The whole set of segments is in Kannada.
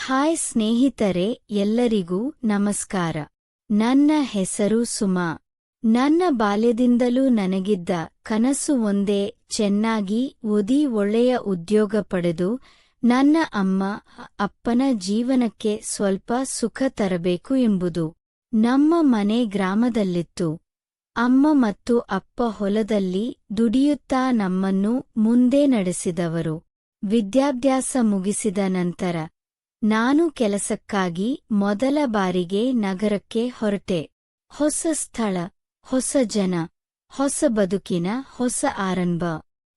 ಹಾಯ್ ಸ್ನೇಹಿತರೆ, ಎಲ್ಲರಿಗೂ ನಮಸ್ಕಾರ. ನನ್ನ ಹೆಸರು ಸುಮಾ. ನನ್ನ ಬಾಲ್ಯದಿಂದಲೂ ನನಗಿದ್ದ ಕನಸು ಒಂದೇ, ಚೆನ್ನಾಗಿ ಓದಿ ಒಳ್ಳೆಯ ಉದ್ಯೋಗ ಪಡೆದು ನನ್ನ ಅಮ್ಮ ಅಪ್ಪನ ಜೀವನಕ್ಕೆ ಸ್ವಲ್ಪ ಸುಖ ತರಬೇಕು ಎಂಬುದು. ನಮ್ಮ ಮನೆ ಗ್ರಾಮದಲ್ಲಿತ್ತು. ಅಮ್ಮ ಮತ್ತು ಅಪ್ಪ ಹೊಲದಲ್ಲಿ ದುಡಿಯುತ್ತಾ ನಮ್ಮನ್ನು ಮುಂದೆ ನಡೆಸಿದವರು. ವಿದ್ಯಾಭ್ಯಾಸ ಮುಗಿಸಿದ ನಂತರ ನಾನು ಕೆಲಸಕ್ಕಾಗಿ ಮೊದಲ ಬಾರಿಗೆ ನಗರಕ್ಕೆ ಹೊರಟೆ. ಹೊಸ ಸ್ಥಳ, ಹೊಸ ಜನ, ಹೊಸ ಬದುಕಿನ ಹೊಸ ಆರಂಭ.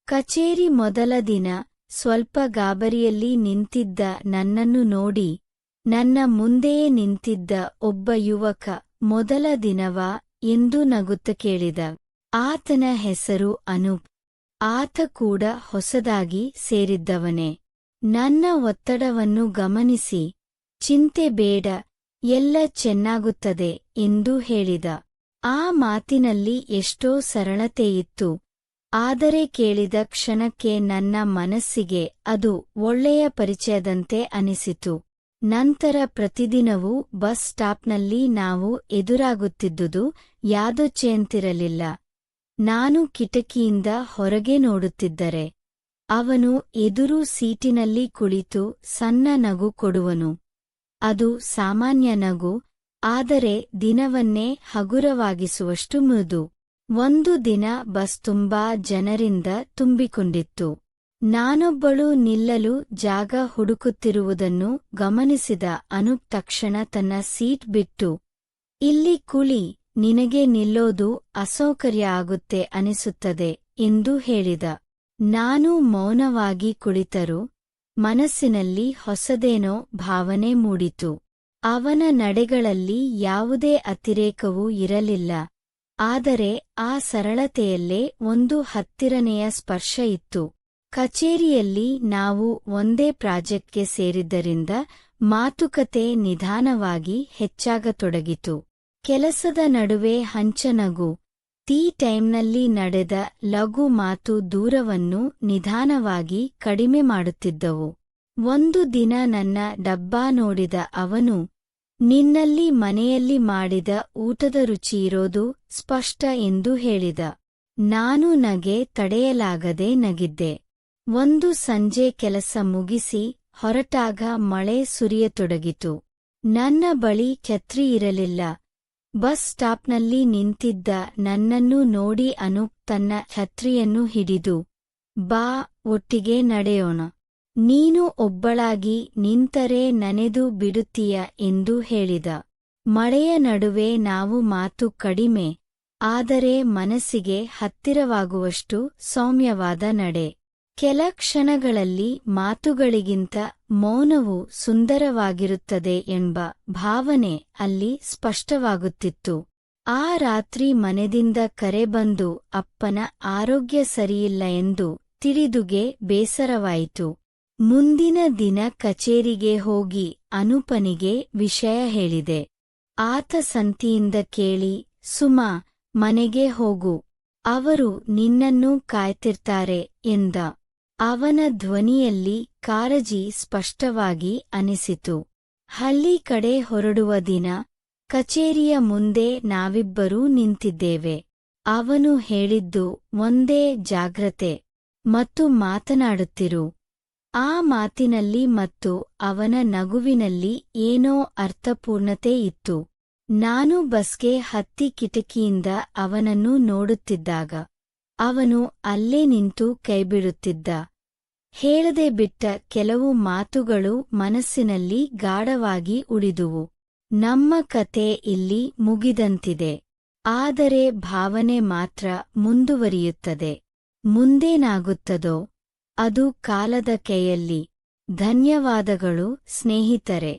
ಕಚೇರಿ ಮೊದಲ ದಿನ ಸ್ವಲ್ಪ ಗಾಬರಿಯಲ್ಲಿ ನಿಂತಿದ್ದ ನನ್ನನ್ನು ನೋಡಿ ನನ್ನ ಮುಂದೆಯೇ ನಿಂತಿದ್ದ ಒಬ್ಬ ಯುವಕ ಮೊದಲ ದಿನವಾ ಎಂದು ನಗುತ್ತ ಕೇಳಿದ. ಆತನ ಹೆಸರು ಅನೂಪ್. ಆತ ಕೂಡ ಹೊಸದಾಗಿ ಸೇರಿದ್ದವನೇ. ನನ್ನ ಒತ್ತಡವನ್ನು ಗಮನಿಸಿ, ಚಿಂತೆ ಬೇಡ, ಎಲ್ಲ ಚೆನ್ನಾಗುತ್ತದೆ ಎಂದು ಹೇಳಿದ. ಆ ಮಾತಿನಲ್ಲಿ ಎಷ್ಟೋ ಸರಳತೆಯಿತ್ತು, ಆದರೆ ಕೇಳಿದ ಕ್ಷಣಕ್ಕೆ ನನ್ನ ಮನಸ್ಸಿಗೆ ಅದು ಒಳ್ಳೆಯ ಪರಿಚಯದಂತೆ ಅನಿಸಿತು. ನಂತರ ಪ್ರತಿದಿನವೂ ಬಸ್ ಸ್ಟಾಪ್ನಲ್ಲಿ ನಾವು ಎದುರಾಗುತ್ತಿದ್ದುದು ಯಾದೊಚ್ಚೆಯಂತಿರಲಿಲ್ಲ. ನಾನು ಕಿಟಕಿಯಿಂದ ಹೊರಗೆ ನೋಡುತ್ತಿದ್ದರೆ ಅವನು ಎದುರು ಸೀಟಿನಲ್ಲಿ ಕುಳಿತು ಸಣ್ಣ ನಗು ಕೊಡುವನು. ಅದು ಸಾಮಾನ್ಯ ನಗು, ಆದರೆ ದಿನವನ್ನೇ ಹಗುರವಾಗಿಸುವಷ್ಟು ಮೃದು. ಒಂದು ದಿನ ಬಸ್ ತುಂಬಾ ಜನರಿಂದ ತುಂಬಿಕೊಂಡಿತ್ತು. ನಾನೊಬ್ಬಳು ನಿಲ್ಲಲು ಜಾಗ ಹುಡುಕುತ್ತಿರುವುದನ್ನು ಗಮನಿಸಿದ ಅನೂಪ್ ತಕ್ಷಣ ತನ್ನ ಸೀಟ್ ಬಿಟ್ಟು, ಇಲ್ಲಿ ಕುಳಿ, ನಿನಗೆ ನಿಲ್ಲೋದು ಅಸೌಕರ್ಯ ಆಗುತ್ತೆ ಅನಿಸುತ್ತದೆ ಎಂದು ಹೇಳಿದ. ನಾನು ಮೌನವಾಗಿ ಕುಳಿತರೂ ಮನಸ್ಸಿನಲ್ಲಿ ಹೊಸದೇನೋ ಭಾವನೆ ಮೂಡಿತು. ಅವನ ನಡೆಗಳಲ್ಲಿ ಯಾವುದೇ ಅತಿರೇಕವೂ ಇರಲಿಲ್ಲ, ಆದರೆ ಆ ಸರಳತೆಯಲ್ಲೇ ಒಂದು ಹತ್ತಿರನೆಯ ಸ್ಪರ್ಶ ಇತ್ತು. ಕಚೇರಿಯಲ್ಲಿ ನಾವು ಒಂದೇ ಪ್ರಾಜೆಕ್ಟ್ಗೆ ಸೇರಿದ್ದರಿಂದ ಮಾತುಕತೆ ನಿಧಾನವಾಗಿ ಹೆಚ್ಚಾಗತೊಡಗಿತು. ಕೆಲಸದ ನಡುವೆ ಹಂಚನಗು, ಟೀ ಟೈಮ್ನಲ್ಲಿ ನಡೆದ ಲಘು ಮಾತು ದೂರವನ್ನು ನಿಧಾನವಾಗಿ ಕಡಿಮೆ ಮಾಡುತ್ತಿದ್ದವು. ಒಂದು ದಿನ ನನ್ನ ಡಬ್ಬಾ ನೋಡಿದ ಅವನು, ನಿನ್ನಲ್ಲಿ ಮನೆಯಲ್ಲಿ ಮಾಡಿದ ಊಟದ ರುಚಿಯಿರೋದು ಸ್ಪಷ್ಟ ಎಂದು ಹೇಳಿದ. ನಾನು ನಗೆ ತಡೆಯಲಾಗದೆ ನಗಿದ್ದೆ. ಒಂದು ಸಂಜೆ ಕೆಲಸ ಮುಗಿಸಿ ಹೊರಟಾಗ ಮಳೆ ಸುರಿಯತೊಡಗಿತು. ನನ್ನ ಬಳಿ ಛತ್ರಿ ಇರಲಿಲ್ಲ. ಬಸ್ ಸ್ಟಾಪ್ನಲ್ಲಿ ನಿಂತಿದ್ದ ನನ್ನನ್ನು ನೋಡಿ ಅನೂಪ್ ತನ್ನ ಛತ್ರಿಯನ್ನು ಹಿಡಿದು, ಬಾ, ಒಟ್ಟಿಗೆ ನಡೆಯೋಣ. ನೀನು ಒಬ್ಬಳಾಗಿ ನಿಂತರೆ ನನೆದು ಬಿಡುತ್ತೀಯ ಎಂದು ಹೇಳಿದ. ಮಳೆಯ ನಡುವೆ ನಾವು ಮಾತು ಕಡಿಮೆ, ಆದರೆ ಮನಸ್ಸಿಗೆ ಹತ್ತಿರವಾಗುವಷ್ಟು ಸೌಮ್ಯವಾದ ನಡೆ. ಕೆಲ ಕ್ಷಣಗಳಲ್ಲಿ ಮಾತುಗಳಿಗಿಂತ ಮೌನವು ಸುಂದರವಾಗಿರುತ್ತದೆ ಎಂಬ ಭಾವನೆ ಅಲ್ಲಿ ಸ್ಪಷ್ಟವಾಗುತ್ತಿತ್ತು. ಆ ರಾತ್ರಿ ಮನೆಯಿಂದ ಕರೆ ಬಂದು ಅಪ್ಪನ ಆರೋಗ್ಯ ಸರಿಯಿಲ್ಲ ಎಂದು ತಿಳಿದುಗೆ ಬೇಸರವಾಯಿತು. ಮುಂದಿನ ದಿನ ಕಚೇರಿಗೆ ಹೋಗಿ ಅನೂಪನಿಗೆ ವಿಷಯ ಹೇಳಿದೆ. ಆತ ಸಂತಿಯಿಂದ ಕೇಳಿ, ಸುಮಾ, ಮನೆಗೆ ಹೋಗು, ಅವರು ನಿನ್ನನ್ನು ಕಾಯ್ತಿರ್ತಾರೆ ಎಂದ. ಅವನ ಧ್ವನಿಯಲ್ಲಿ ಕಾಳಜಿ ಸ್ಪಷ್ಟವಾಗಿ ಅನಿಸಿತು. ಹಳ್ಳಿ ಕಡೆ ಹೊರಡುವ ದಿನ ಕಚೇರಿಯ ಮುಂದೆ ನಾವಿಬ್ಬರೂ ನಿಂತಿದ್ದೇವೆ. ಅವನು ಹೇಳಿದ್ದು ಒಂದೇ, ಜಾಗ್ರತೆ ಮತ್ತು ಮಾತನಾಡುತ್ತಿರು. ಆ ಮಾತಿನಲ್ಲಿ ಮತ್ತು ಅವನ ನಗುವಿನಲ್ಲಿ ಏನೋ ಅರ್ಥಪೂರ್ಣತೆ ಇತ್ತು. ನಾನು ಬಸ್ಗೆ ಹತ್ತಿ ಕಿಟಕಿಯಿಂದ ಅವನನ್ನು ನೋಡುತ್ತಿದ್ದಾಗ ಅವನು ಅಲ್ಲೇ ನಿಂತು ಕೈಬಿಡುತ್ತಿದ್ದ. ಹೇಳದೆ ಬಿಟ್ಟ ಕೆಲವು ಮಾತುಗಳು ಮನಸ್ಸಿನಲ್ಲಿ ಗಾಢವಾಗಿ ಉಳಿದುವು. ನಮ್ಮ ಕತೆ ಇಲ್ಲಿ ಮುಗಿದಂತಿದೆ, ಆದರೆ ಭಾವನೆ ಮಾತ್ರ ಮುಂದುವರಿಯುತ್ತದೆ. ಮುಂದೇನಾಗುತ್ತದೋ ಅದು ಕಾಲದ ಕೈಯಲ್ಲಿ. ಧನ್ಯವಾದಗಳು ಸ್ನೇಹಿತರೆ.